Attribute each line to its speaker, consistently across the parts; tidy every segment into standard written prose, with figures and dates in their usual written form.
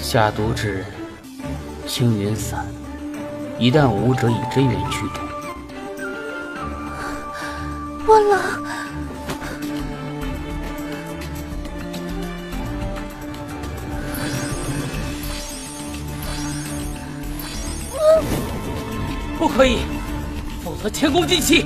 Speaker 1: 下毒之人，青云散。一旦武者以真元驱毒，
Speaker 2: 我冷。
Speaker 1: 不可以，否则前功尽弃。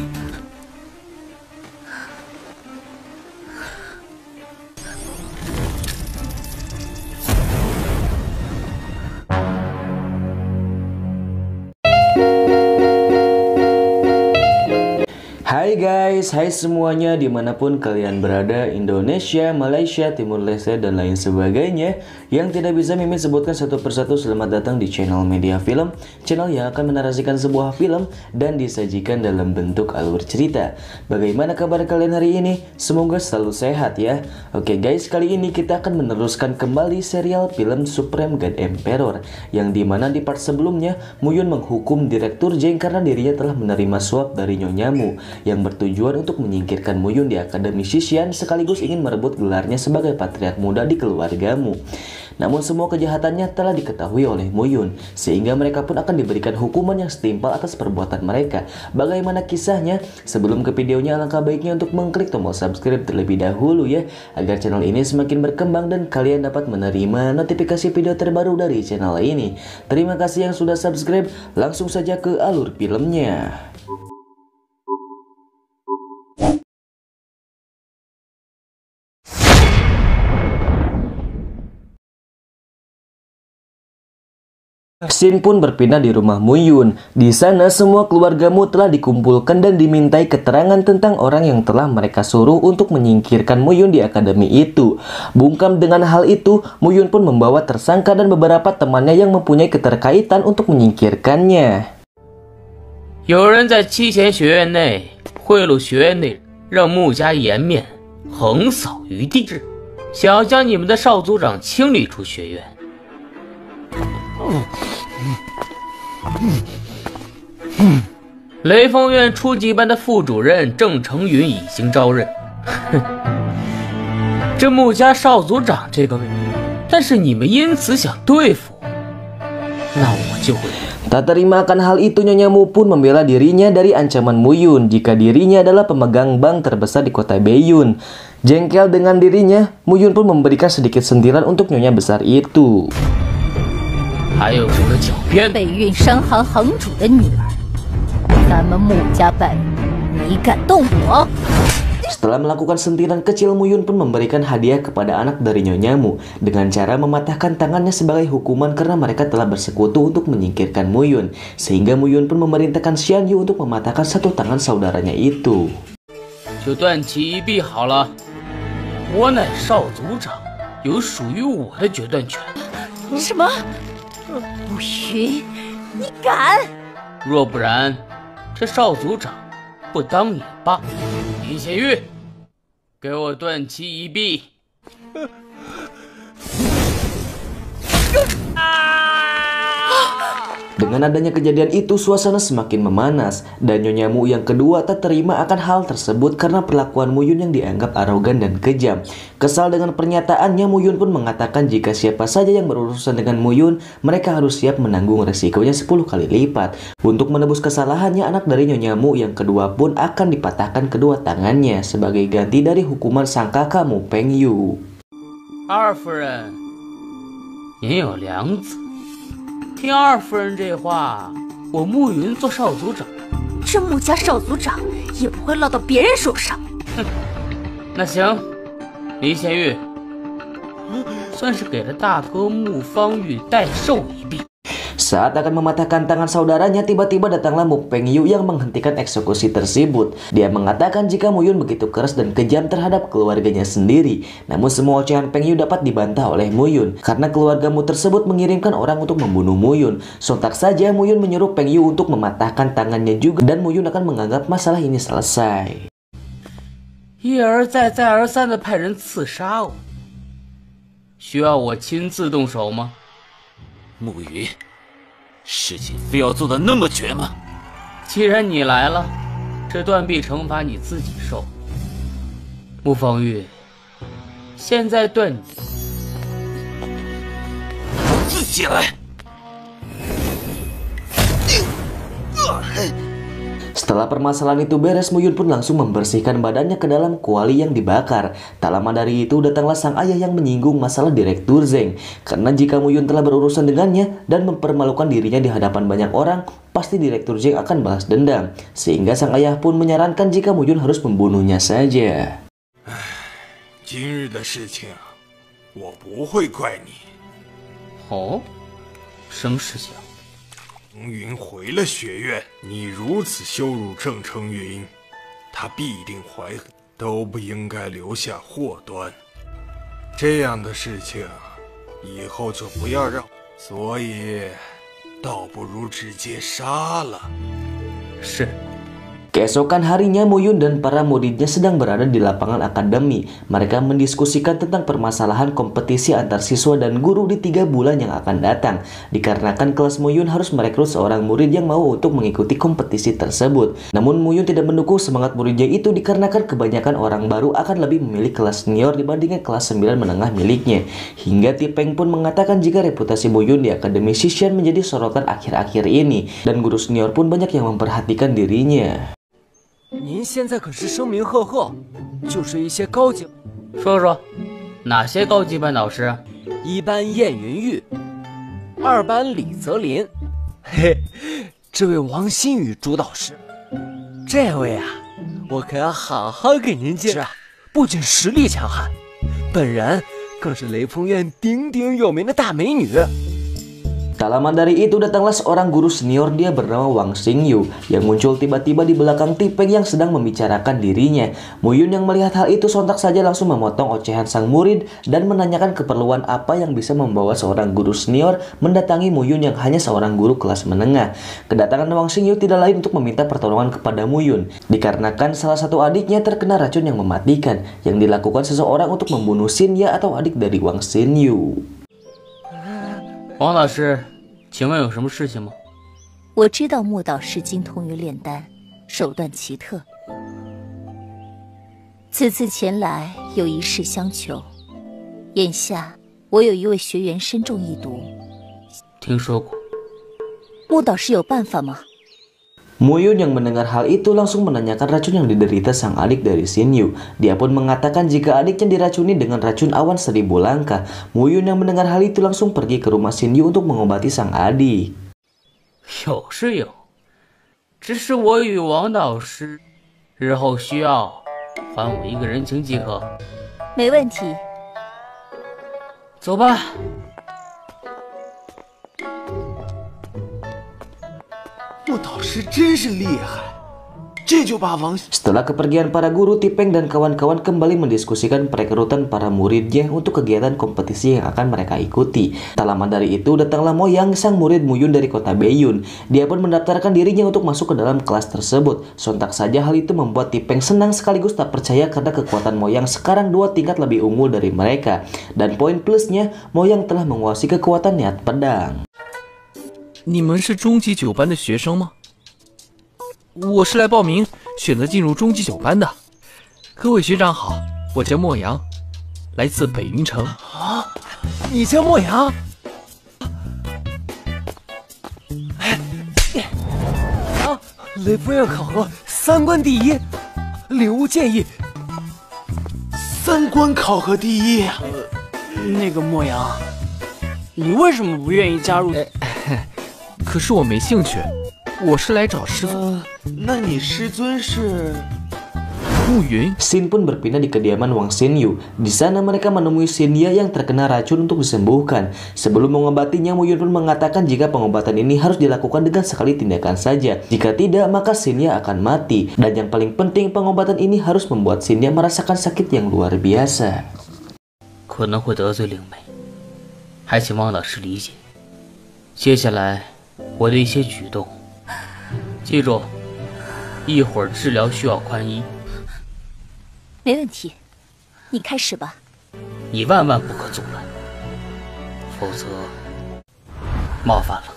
Speaker 3: Hai guys, hai semuanya dimanapun kalian berada, Indonesia, Malaysia, Timur Leste, dan lain sebagainya. Yang tidak bisa Mimin sebutkan satu persatu, selamat datang di channel Media Film, channel yang akan menarasikan sebuah film dan disajikan dalam bentuk alur cerita. Bagaimana kabar kalian hari ini? Semoga selalu sehat ya. Oke guys, kali ini kita akan meneruskan kembali serial film Supreme God Emperor, yang dimana di part sebelumnya Muyun menghukum Direktur Zheng karena dirinya telah menerima suap dari Nyonya Mu yang bertujuan untuk menyingkirkan Muyun di Akademi Shishan sekaligus ingin merebut gelarnya sebagai patriark muda di keluarga Mu. Namun semua kejahatannya telah diketahui oleh Muyun, sehingga mereka pun akan diberikan hukuman yang setimpal atas perbuatan mereka. Bagaimana kisahnya? Sebelum ke videonya, alangkah baiknya untuk mengklik tombol subscribe terlebih dahulu ya, agar channel ini semakin berkembang dan kalian dapat menerima notifikasi video terbaru dari channel ini. Terima kasih yang sudah subscribe, langsung saja ke alur filmnya. Shin pun berpindah di rumah Muyun. Di sana semua keluarga Mu telah dikumpulkan dan dimintai keterangan tentang orang yang telah mereka suruh untuk menyingkirkan Muyun di akademi itu. Bungkam dengan hal itu, Muyun pun membawa tersangka dan beberapa temannya yang mempunyai keterkaitan untuk menyingkirkannya.
Speaker 1: 有人在七贤学院内贿赂学院内人，让穆家颜面横扫于地，想要将你们的少族长清理出学院。 雷锋院初级班的副主任郑成云已经招任。这穆家少族长这个位置，但是你们因此想对付我，那我就会。
Speaker 3: Tak terima akan hal itu, Nyonya Mu pun membela dirinya dari ancaman Muyun jika dirinya adalah pemegang bank terbesar di kota Beiyun. Jengkel dengan dirinya, Muyun pun memberikan sedikit sentilan untuk nyonya besar itu.
Speaker 1: 还有这个狡辩，
Speaker 2: 北运商行行主的女儿，咱们穆家败，你敢动我？
Speaker 3: Setelah melakukan sentilan kecil, Muyun pun memberikan hadiah kepada anak dari Nyonya Mu dengan cara mematahkan tangannya sebagai hukuman karena mereka telah bersekutu untuk menyingkirkan Muyun. Sehingga Muyun pun memerintahkan Xian Yu untuk mematahkan satu tangan saudaranya itu.
Speaker 1: 就断其一臂好了，我乃少族长，有属于我的决断权。
Speaker 2: 什么？ 不许！你敢！
Speaker 1: 若不然，这少族长不当也罢。林贤玉，给我断其一臂！Dengan
Speaker 3: adanya kejadian itu, suasana semakin memanas dan Nyonya Mu yang kedua tak terima akan hal tersebut karena perlakuan Muyun yang dianggap arogan dan kejam. Kesal dengan pernyataannya, Muyun pun mengatakan jika siapa saja yang berurusan dengan Muyun, mereka harus siap menanggung resikonya 10 kali lipat. Untuk menebus kesalahannya, anak dari Nyonya Mu yang kedua pun akan dipatahkan kedua tangannya sebagai ganti dari hukuman sang kakak Mu Pengyu.
Speaker 1: 二夫人，您有良子。 听二夫人这话，我穆云做少族长，
Speaker 2: 这穆家少族长也不会落到别人手上。
Speaker 1: 哼，那行，林贤玉，算是给了大哥穆方玉代受一臂。
Speaker 3: Saat akan mematahkan tangan saudaranya, tiba-tiba datanglah Mu Pengyu yang menghentikan eksekusi tersebut. Dia mengatakan jika Muyun begitu keras dan kejam terhadap keluarganya sendiri. Namun semua ocehan Pengyu dapat dibantah oleh Muyun karena keluarga Mu tersebut mengirimkan orang untuk membunuh Muyun. Sontak saja Muyun menyuruh Pengyu untuk mematahkan tangannya juga dan Muyun akan menganggap masalah ini selesai.
Speaker 1: 一而再再而三的派人刺杀我，需要我亲自动手吗？
Speaker 4: 穆云。 事情非要做得那么绝吗？
Speaker 1: 既然你来了，这断臂惩罚你自己受。穆方玉，现在断你。
Speaker 4: 起来。
Speaker 3: Setelah permasalahan itu beres, Muyun pun langsung membersihkan badannya ke dalam kuali yang dibakar. Tak lama dari itu datanglah sang ayah yang menyinggung masalah Direktur Zeng. Karena jika Muyun telah berurusan dengannya dan mempermalukan dirinya di hadapan banyak orang, pasti Direktur Zeng akan balas dendam. Sehingga sang ayah pun menyarankan jika Muyun harus membunuhnya saja.
Speaker 5: 今日的事情，我不会怪你。
Speaker 1: 哦，什么事情？
Speaker 5: 程云回了学院，你如此羞辱郑成云，他必定怀恨，都不应该留下祸端。这样的事情以后就不要让，所以倒不如直接杀了。
Speaker 1: 是。
Speaker 3: Keesokan harinya, Muyun dan para muridnya sedang berada di lapangan akademi. Mereka mendiskusikan tentang permasalahan kompetisi antar siswa dan guru di 3 bulan yang akan datang. Dikarenakan kelas Muyun harus merekrut seorang murid yang mau untuk mengikuti kompetisi tersebut. Namun Muyun tidak mendukung semangat muridnya itu dikarenakan kebanyakan orang baru akan lebih memilih kelas senior dibandingkan kelas 9 menengah miliknya. Hingga Tipeng pun mengatakan jika reputasi Muyun di Akademi Shishan menjadi sorotan akhir-akhir ini. Dan guru senior pun banyak yang memperhatikan dirinya.
Speaker 6: 您现在可是声名赫赫，就是一些高级，
Speaker 1: 说说，哪些高级班导师？
Speaker 6: 一班燕云玉，2班李泽林，嘿，这位王新宇主导师，这位啊，我可要好好给您介绍。不仅实力强悍，本人更是雷锋院鼎鼎有名的大美女。
Speaker 3: Tak lama dari itu datanglah seorang guru senior, dia bernama Wang Xingyu yang muncul tiba-tiba di belakang Tipeng yang sedang membicarakan dirinya. Muyun yang melihat hal itu sontak saja langsung memotong ocehan sang murid dan menanyakan keperluan apa yang bisa membawa seorang guru senior mendatangi Muyun yang hanya seorang guru kelas menengah. Kedatangan Wang Xingyu tidak lain untuk meminta pertolongan kepada Muyun dikarenakan salah satu adiknya terkena racun yang mematikan yang dilakukan seseorang untuk membunuh Xinya atau adik dari Wang Xingyu.
Speaker 1: 王老师，请问有什么事情吗？
Speaker 2: 我知道穆导师精通于炼丹，手段奇特。此次前来有一事相求，眼下我有一位学员身中异毒，
Speaker 1: 听说过。
Speaker 2: 穆导师有办法吗？
Speaker 3: Muyun yang mendengar hal itu langsung menanyakan racun yang diderita sang adik dari Xingyu. Dia pun mengatakan jika adiknya diracuni dengan racun awan 1000 langkah. Muyun yang mendengar hal itu langsung pergi ke rumah Xingyu untuk mengobati sang adik.
Speaker 1: 有是有，只是我与王导师日后需要还我一个人情即可。
Speaker 2: 没问题。
Speaker 1: 走吧。
Speaker 7: 穆导师真是厉害，这就把王。
Speaker 3: Setelah kepergian para guru, Tipeng dan kawan-kawan kembali mendiskusikan perekrutan para muridnya untuk kegiatan kompetisi yang akan mereka ikuti. Tak lama dari itu datanglah Moyang, sang murid Muyun dari kota Beiyun. Dia pun mendaftarkan dirinya untuk masuk ke dalam kelas tersebut. Sontak saja hal itu membuat Tipeng senang sekaligus tak percaya karena kekuatan Moyang sekarang 2 tingkat lebih unggul dari mereka. Dan poin plusnya, Moyang telah menguasai kekuatan niat pedang.
Speaker 8: 你们是中级9班的学生吗？我是来报名选择进入中级9班的。各位学长好，我叫莫阳，来自北云城。
Speaker 6: 啊，你叫莫阳？啊，雷锋院考核3关第1，礼物建议。
Speaker 7: 3关考核第1。
Speaker 6: 那个莫阳，你为什么不愿意加入？
Speaker 8: 可是我没兴趣，我是来找师尊。
Speaker 7: 那你师尊是？
Speaker 8: 暮云。
Speaker 3: Xin pun berpindah di kediaman Wang Xingyu. Di sana mereka menemui Xinya yang terkena racun untuk disembuhkan. Sebelum mengobatinya, Muyun pun mengatakan jika pengobatan ini harus dilakukan dengan sekali tindakan saja. Jika tidak, maka Xinya akan mati. Dan yang paling penting, pengobatan ini harus membuat Xinya merasakan sakit yang luar biasa.
Speaker 1: 可能会得罪灵媒，还请汪老师理解。接下来。 我的一些举动，记住，一会儿治疗需要宽衣。
Speaker 2: 没问题，你开始吧。
Speaker 1: 你万万不可阻拦，否则冒犯了。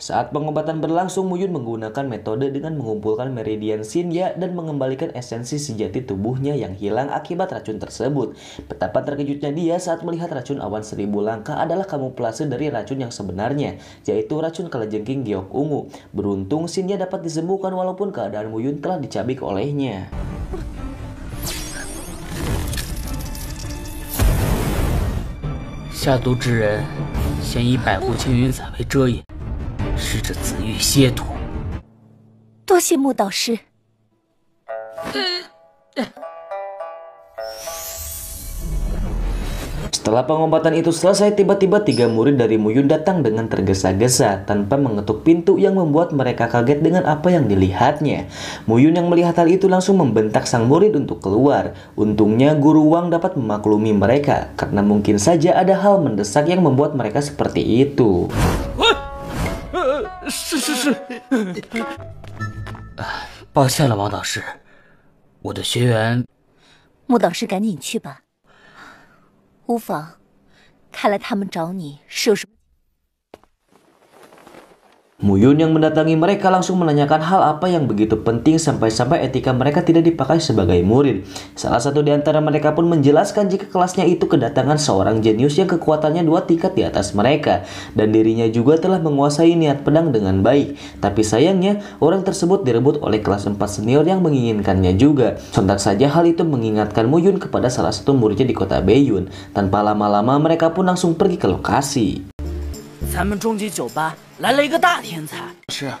Speaker 3: Saat pengobatan berlangsung, Muyun menggunakan metode dengan mengumpulkan meridian Shinya dan mengembalikan esensi sejati tubuhnya yang hilang akibat racun tersebut. Betapa terkejutnya dia saat melihat racun awan 1000 langkah adalah kamuflase dari racun yang sebenarnya, yaitu racun kalajengking giok ungu. Beruntung Shinya dapat disembuhkan walaupun keadaan Muyun telah dicabik olehnya.
Speaker 1: 下毒之人先以百户青云伞为遮掩，使这紫玉歇土。
Speaker 2: 多谢木导师。
Speaker 3: Setelah pengobatan itu selesai, tiba-tiba 3 murid dari Muyun datang dengan tergesa-gesa tanpa mengetuk pintu yang membuat mereka kaget dengan apa yang dilihatnya. Muyun yang melihat hal itu langsung membentak sang murid untuk keluar. Untungnya Guru Wang dapat memaklumi mereka karena mungkin saja ada hal mendesak yang membuat mereka seperti itu.
Speaker 1: 抱歉了，王导师，我的学员。
Speaker 2: 木导师，赶紧去吧。 无妨，看来他们找你是有什么。
Speaker 3: Muyun yang mendatangi mereka langsung menanyakan hal apa yang begitu penting sampai-sampai etika mereka tidak dipakai sebagai murid. Salah satu di antara mereka pun menjelaskan jika kelasnya itu kedatangan seorang jenius yang kekuatannya 2 tingkat di atas mereka dan dirinya juga telah menguasai niat pedang dengan baik. Tapi sayangnya orang tersebut direbut oleh kelas 4 senior yang menginginkannya juga. Sontak saja hal itu mengingatkan Muyun kepada salah satu muridnya di kota Beiyun. Tanpa lama-lama mereka pun langsung pergi ke lokasi.
Speaker 9: 咱们终极酒吧来了一个大天才。
Speaker 7: 是，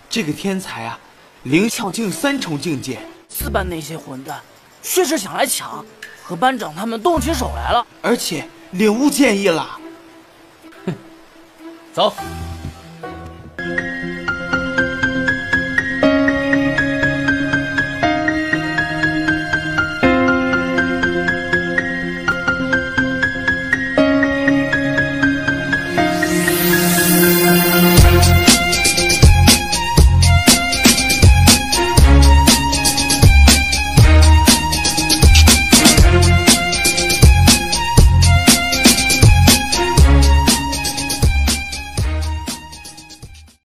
Speaker 7: 这个天才啊，灵窍境3重境界。
Speaker 9: 4班那些混蛋确实想来抢，和班长他们动起手来了，
Speaker 7: 而且领悟剑意了。
Speaker 1: 走。